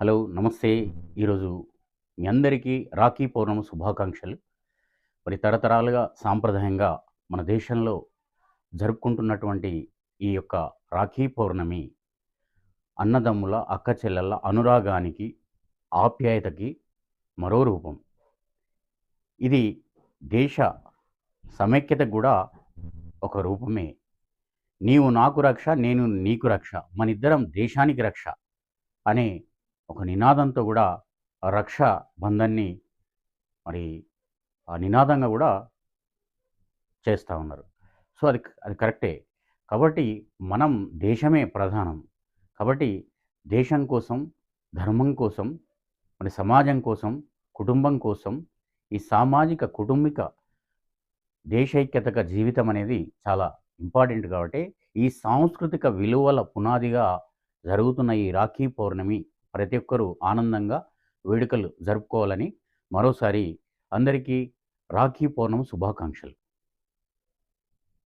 Hello! నమస్తే. ఈరోజు మీ అందరికీ రాఖీ పౌర్ణమి శుభాకాంక్షలు. మరి తరతరాలుగా సాంప్రదాయంగా మన దేశంలో జరుపుకుంటున్నటువంటి ఈ యొక్క రాఖీ పౌర్ణమి అన్నదమ్ముల, అక్కచెల్లెళ్ళ అనురాగానికి, ఆప్యాయతకి మరో రూపం. ఇది దేశ సమైక్యతకు గూడా ఒక రూపమే. నీవు నాకు రక్ష, నేను నీకు రక్ష, మనిద్దరం దేశానికి రక్ష అనే ఒక నినాదంతో గూడా రక్షా బంధన్‌ని మరి ఆ నినాదంగా గూడా చేస్తా ఉన్నారు. సో, అది కరెక్టే. కాబట్టి మనం దేశమే ప్రధానం. కాబట్టి దేశం కోసం, ధర్మం కోసం, మన సమాజం కోసం, కుటుంబం కోసం ఈ సామాజిక, కుటుంబిక, దేశైక్యతక జీవితం అనేది చాలా ఇంపార్టెంట్ కాబట్టి, ఈ సాంస్కృతిక విలువల పునాదిగా జరుగుతున్న ఈ రాఖీ పౌర్ణమి ప్రతి ఒక్కరూ ఆనందంగా వేడుకలు జరుపుకోవాలని మరోసారి అందరికీ రాఖీ పౌర్ణమి శుభాకాంక్షలు.